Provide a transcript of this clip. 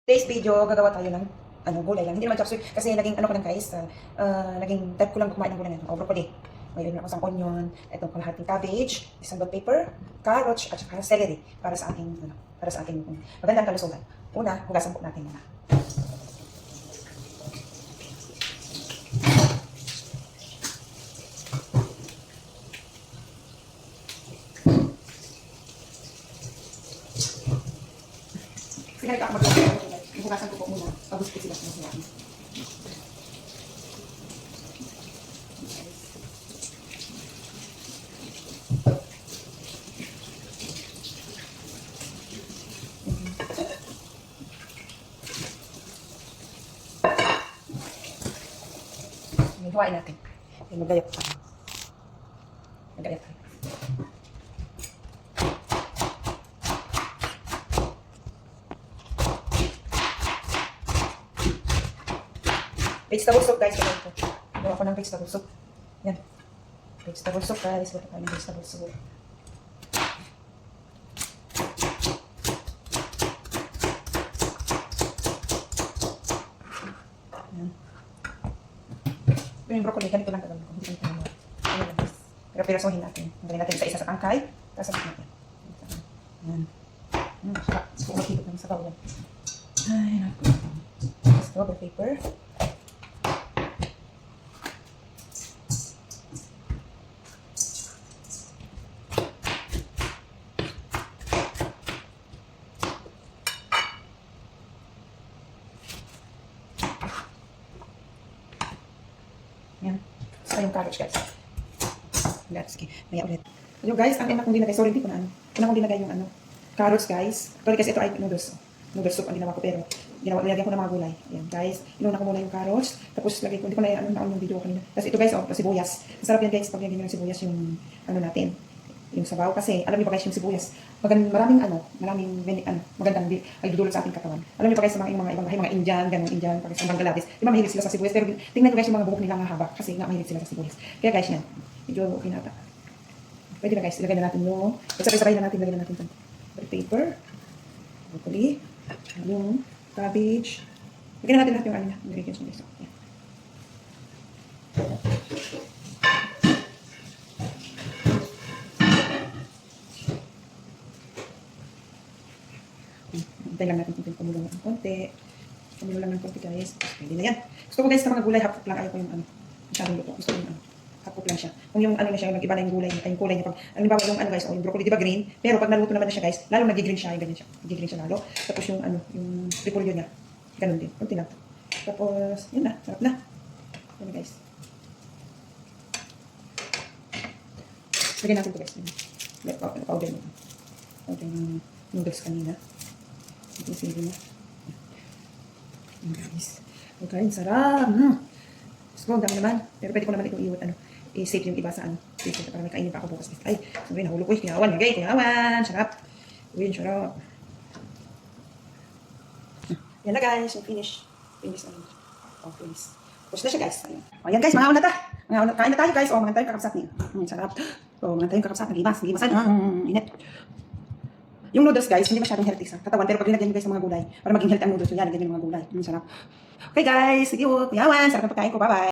Today's video, gagawa tayo ng gulay lang. Hindi naman chopsuey kasi naging ko lang guys, naging type ko lang kumain ng gulay na broccoli. Mayroon ako isang onion, itong kalahating cabbage, isang bell pepper, carrots, at saka celery para sa ating magandang kalusugan. Una, hugasan po natin muna. Sige, ako mag-hugasan. Hugasan ko po muna. Pagos ko sila sa masayaan. Hiwain natin. Magayat tayo. Magayat tayo. Vegetable soup guys. Gawa ko ng vegetable soup. Yan. Vegetable soup guys. Gawa ko ng vegetable soup. Yan. Yung broccoli, ganito lang gagawin ko. Hindi ganito lang. Ayan lang guys. Pero pirasohin natin. Hanggang natin sa isa sa tangkay. Tapos sa natin. Yan. Sarap. Suko makikot ng sabaw yan. Ay, naku. Tapos ito, bell pepper. Yan. Saka yung carrots guys. Sige, maya ulit. Hello guys, ang una kong dinagay. Sorry, hindi ko na Una kong dinagay yung carrots guys. Actually kasi ito ay noodles. Noodles soup ang ginawa ko pero nilagyan ko ng mga gulay. Ayan guys. Inuna ko muna yung carrots. Tapos lagay ko, hindi ko na yung video ko kanina. Tapos ito guys, sibuyas. Masarap yan guys pag lagyan nyo ng sibuyas yung natin. Yung sabaw kasi alam niyo pa guys yung sibuyas. Maraming magandang ay dudulot sa ating katawan. Alam niyo pa guys sa mga ibang mga Indian, ganun Indian, Pakistan, Bangladesh. Di ba mahilig sila sa sibuyas pero tingnan niyo guys yung mga buhok nila nga haba kasi nga mahilig sila sa sibuyas. Kaya guys yan. Medyo okay na ata. Pwede na guys, ilagay na natin yung sabay-sabay na natin ilagay na natin itong bell pepper, broccoli, yung cabbage. Lagyan na natin lahat yung ingredients mo guys. Yan. Hintay lang natin kung kumulo ng konti. Kumulo lang ng konti guys. Pwede na yan. Gusto ko guys sa mga gulay, half lang. Ayaw ko yung masyadong luto. Gusto ko yung half lang siya. Kung yung na siya, nag-iba na yung gulay, yung kulay niya. Pag, halimbawa yung guys, yung broccoli, di ba green? Pero pag naluto naman na siya guys, lalo nag-green siya, yung ganyan siya. Nag-green siya lalo. Tapos yung yung repolyo niya. Ganun din. Kunti lang. Tapos, yun na. Sarap na. Yan na guys. Lagyan natin ito guys. Powder mo. Powder yung noodles kanina. Ito yung sili na. Guys. Okay, sarap. So, ang dami naman. Pero pwede ko naman itong i-save yung iba sa para may kainin pa ako bukas. Ay, sabi, nahulog ko. Kuyawan, lagay. Kuyawan. Sarap. Uy, sarap. Yan na guys. So, finish. Finish. Tapos na siya guys. Ayan guys, mga una ta. Kain na tayo guys. O, mga tayong kakapsat niya. Sarap. O, mga tayong kakapsat. Nagimas. Init. Yung noodles guys, hindi masyadong healthy sa katawan. Pero pag linagyan nyo guys ng mga gulay, para maging healthy ang noodles, yan, lagyan nyo ng mga gulay. Sarap. Okay guys, sige po. Kuyawan. Sarap ng pagkain ko. Bye-bye.